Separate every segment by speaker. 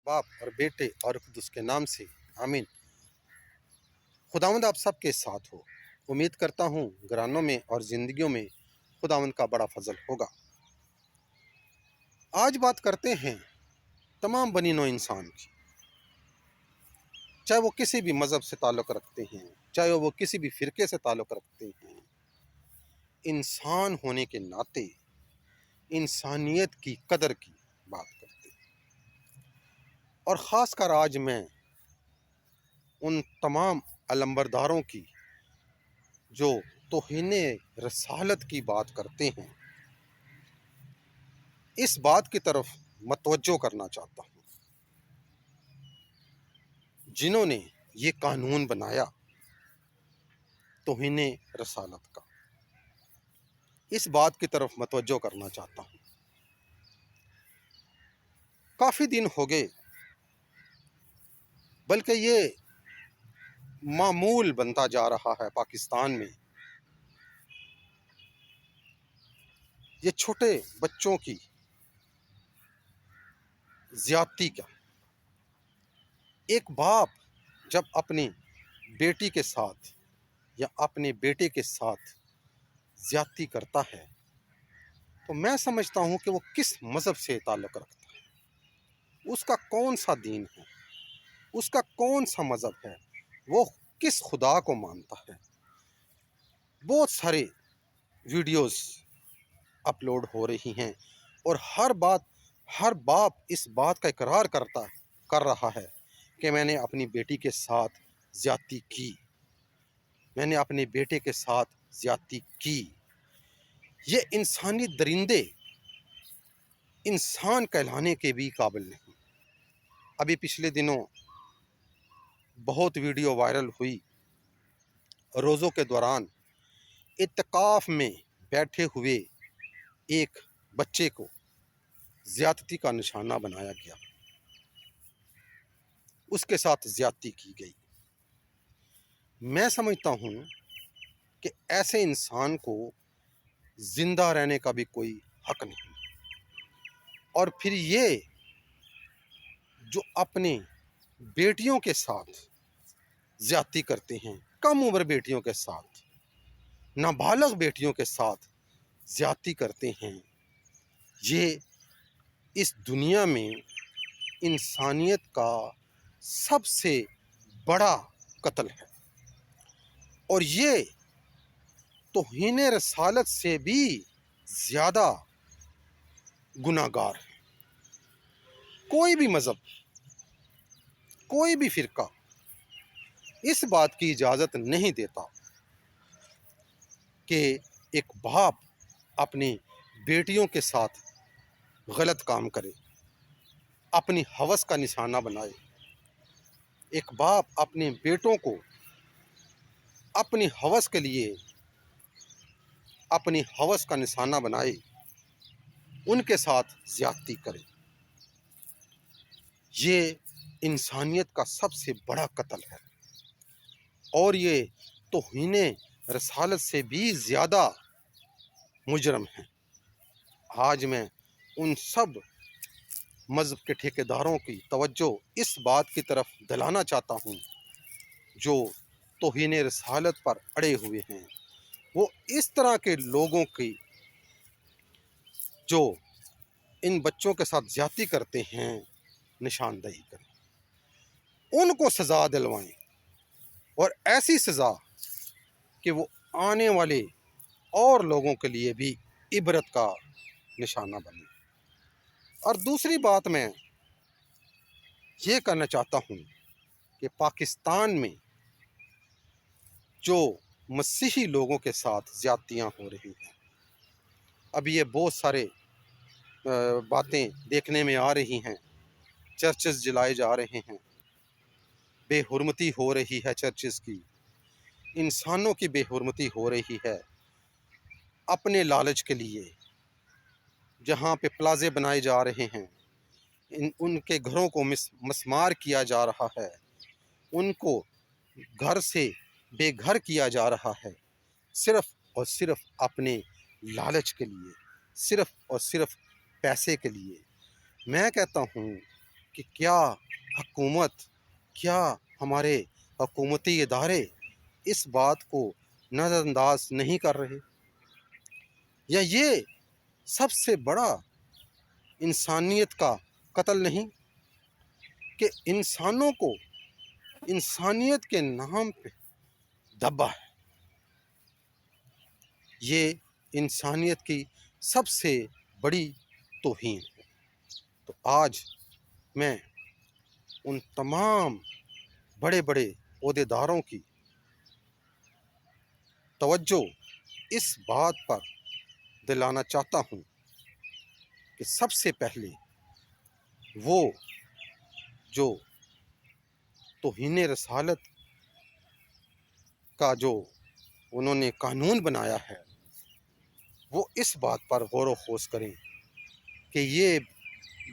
Speaker 1: बाप और बेटे और खुद के नाम से आमीन। खुदावंद आप सबके साथ हो। उम्मीद करता हूँ घरानों में और ज़िंदगियों में खुदावंद का बड़ा फजल होगा। आज बात करते हैं तमाम बनी नौ इंसान की, चाहे वो किसी भी मज़हब से ताल्लुक़ रखते हैं, चाहे वो किसी भी फ़िरके से ताल्लुक़ रखते हैं। इंसान होने के नाते इंसानियत की कदर की बात करते हैं। और ख़ास कर आज मैं उन तमाम अलंबरदारों की जो तौहीने रसालत की बात करते हैं, इस बात की तरफ मतवज्जो करना चाहता हूँ। जिन्होंने ये कानून बनाया तौहीने रसालत का, इस बात की तरफ मतवज्जो करना चाहता हूँ। काफ़ी दिन हो गए, बल्कि ये मामूल बनता जा रहा है पाकिस्तान में, ये छोटे बच्चों की ज़्यादती का। एक बाप जब अपनी बेटी के साथ या अपने बेटे के साथ ज़्यादती करता है तो मैं समझता हूँ कि वो किस मज़हब से ताल्लुक़ रखता है, उसका कौन सा दीन है, उसका कौन सा मज़हब है, वो किस खुदा को मानता है। बहुत सारे वीडियोस अपलोड हो रही हैं और हर बाप इस बात का इकरार कर रहा है कि मैंने अपनी बेटी के साथ ज़्यादती की, मैंने अपने बेटे के साथ ज़्यादती की। ये इंसानी दरिंदे इंसान कहलाने के भी काबिल नहीं। अभी पिछले दिनों बहुत वीडियो वायरल हुई, रोज़ों के दौरान इत्तिकाफ़ में बैठे हुए एक बच्चे को ज़्यादती का निशाना बनाया गया, उसके साथ ज़्यादती की गई। मैं समझता हूँ कि ऐसे इंसान को ज़िंदा रहने का भी कोई हक नहीं। और फिर ये जो अपने बेटियों के साथ ज़्यादती करते हैं, कम उम्र बेटियों के साथ, नाबालिग बेटियों के साथ ज़्यादती करते हैं, ये इस दुनिया में इंसानियत का सबसे बड़ा कत्ल है। और ये तौहीने रसालत से भी ज़्यादा गुनाहगार है। कोई भी मज़हब, कोई भी फ़िरका इस बात की इजाज़त नहीं देता कि एक बाप अपनी बेटियों के साथ गलत काम करे, अपनी हवस का निशाना बनाए। एक बाप अपने बेटों को अपनी हवस के लिए अपनी हवस का निशाना बनाए, उनके साथ ज़्यादती करे। ये इंसानियत का सबसे बड़ा कत्ल है और ये तौहीने रसालत से भी ज़्यादा मुजरम है। आज मैं उन सब मज़हब के ठेकेदारों की तवज्जो इस बात की तरफ दिलाना चाहता हूँ जो तौहीने रसालत पर अड़े हुए हैं। वो इस तरह के लोगों की जो इन बच्चों के साथ ज़्यादती करते हैं निशानदही करें, उनको सज़ा दिलवाएं और ऐसी सज़ा कि वो आने वाले और लोगों के लिए भी इबरत का निशाना बने। और दूसरी बात मैं ये कहना चाहता हूँ कि पाकिस्तान में जो मसीही लोगों के साथ ज़्यादतियाँ हो रही हैं, अब ये बहुत सारे बातें देखने में आ रही हैं। चर्चेस जलाए जा रहे हैं, बेहुरमती हो रही है चर्चेस की, इंसानों की बेहुरमती हो रही है अपने लालच के लिए। जहाँ पे प्लाजे बनाए जा रहे हैं, उनके घरों को मसमार किया जा रहा है, उनको घर से बेघर किया जा रहा है, सिर्फ़ और सिर्फ अपने लालच के लिए, सिर्फ़ और सिर्फ पैसे के लिए। मैं कहता हूँ کہ کیا حکومت، کیا ہمارے حکومتی ادارے اس بات کو نظر انداز نہیں کر رہے؟ یا یہ سب سے بڑا انسانیت کا قتل نہیں کہ انسانوں کو انسانیت کے نام پہ دبا ہے؟ یہ انسانیت کی سب سے بڑی توہین ہے۔ تو آج میں ان تمام بڑے بڑے عہدیداروں کی توجہ اس بات پر دلانا چاہتا ہوں کہ سب سے پہلے وہ جو توہین رسالت کا جو انہوں نے قانون بنایا ہے، وہ اس بات پر غور و خوض کریں کہ یہ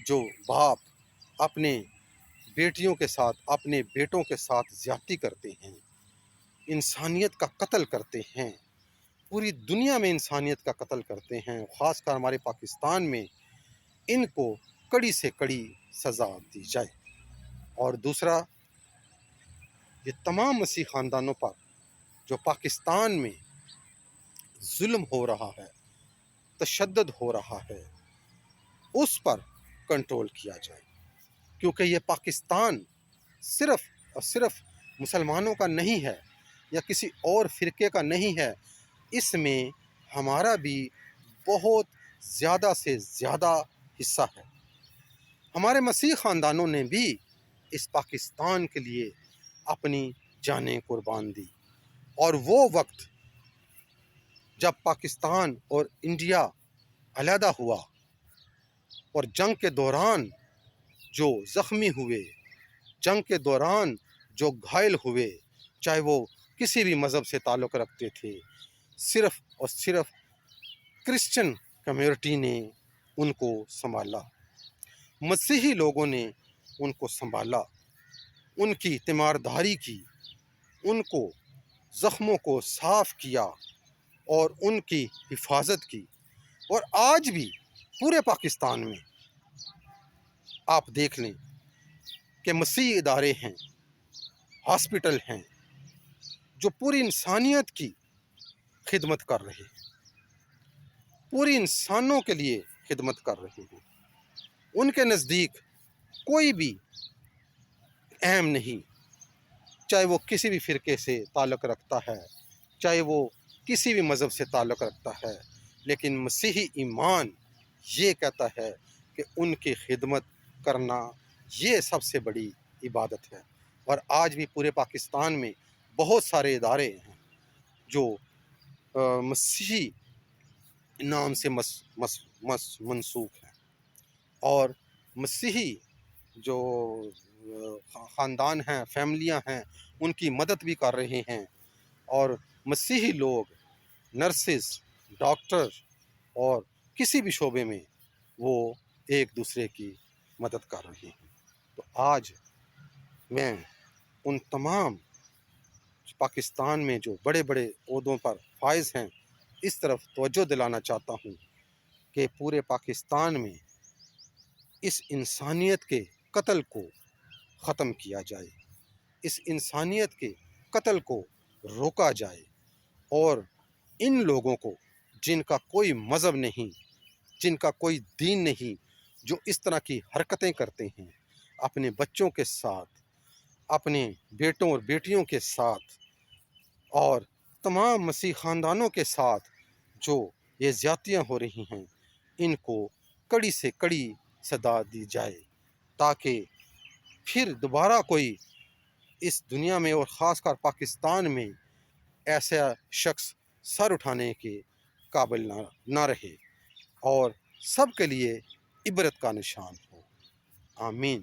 Speaker 1: جو باپ اپنے بیٹیوں کے ساتھ، اپنے بیٹوں کے ساتھ زیادتی کرتے ہیں، انسانیت کا قتل کرتے ہیں، پوری دنیا میں انسانیت کا قتل کرتے ہیں، خاص کر ہمارے پاکستان میں ان کو کڑی سے کڑی سزا دی جائے۔ اور دوسرا، یہ تمام مسیح خاندانوں پر جو پاکستان میں ظلم ہو رہا ہے، تشدد ہو رہا ہے، اس پر کنٹرول کیا جائے، کیونکہ یہ پاکستان صرف اور صرف مسلمانوں کا نہیں ہے یا کسی اور فرقے کا نہیں ہے، اس میں ہمارا بھی بہت زیادہ سے زیادہ حصہ ہے۔ ہمارے مسیح خاندانوں نے بھی اس پاکستان کے لیے اپنی جانیں قربان دی، اور وہ وقت جب پاکستان اور انڈیا علیحدہ ہوا اور جنگ کے دوران جو زخمی ہوئے، جنگ کے دوران جو گھائل ہوئے، چاہے وہ کسی بھی مذہب سے تعلق رکھتے تھے، صرف اور صرف کرسچن کمیونٹی نے ان کو سنبھالا، مسیحی لوگوں نے ان کو سنبھالا، ان کی تیمارداری کی، ان کو زخموں کو صاف کیا اور ان کی حفاظت کی۔ اور آج بھی پورے پاکستان میں آپ دیکھ لیں کہ مسیحی ادارے ہیں، ہاسپٹل ہیں، جو پوری انسانیت کی خدمت کر رہے ہیں، پوری انسانوں کے لیے خدمت کر رہے ہیں۔ ان کے نزدیک کوئی بھی اہم نہیں، چاہے وہ کسی بھی فرقے سے تعلق رکھتا ہے، چاہے وہ کسی بھی مذہب سے تعلق رکھتا ہے، لیکن مسیحی ایمان یہ کہتا ہے کہ ان کی خدمت کرنا یہ سب سے بڑی عبادت ہے۔ اور آج بھی پورے پاکستان میں بہت سارے ادارے ہیں جو مسیحی نام سے منسوخ ہیں، اور مسیحی جو خاندان ہیں، فیملیاں ہیں، ان کی مدد بھی کر رہے ہیں، اور مسیحی لوگ، نرسز، ڈاکٹر اور کسی بھی شعبے میں وہ ایک دوسرے کی مدد کر رہے ہیں۔ تو آج میں ان تمام پاکستان میں جو بڑے بڑے عہدوں پر فائز ہیں، اس طرف توجہ دلانا چاہتا ہوں کہ پورے پاکستان میں اس انسانیت کے قتل کو ختم کیا جائے، اس انسانیت کے قتل کو روکا جائے، اور ان لوگوں کو جن کا کوئی مذہب نہیں، جن کا کوئی دین نہیں، جو اس طرح کی حرکتیں کرتے ہیں اپنے بچوں کے ساتھ، اپنے بیٹوں اور بیٹیوں کے ساتھ، اور تمام مسیح خاندانوں کے ساتھ جو یہ زیادتیاں ہو رہی ہیں، ان کو کڑی سے کڑی سزا دی جائے، تاکہ پھر دوبارہ کوئی اس دنیا میں اور خاص کر پاکستان میں ایسا شخص سر اٹھانے کے قابل نہ رہے، اور سب کے لیے عبرت کا نشان ہو۔ آمین۔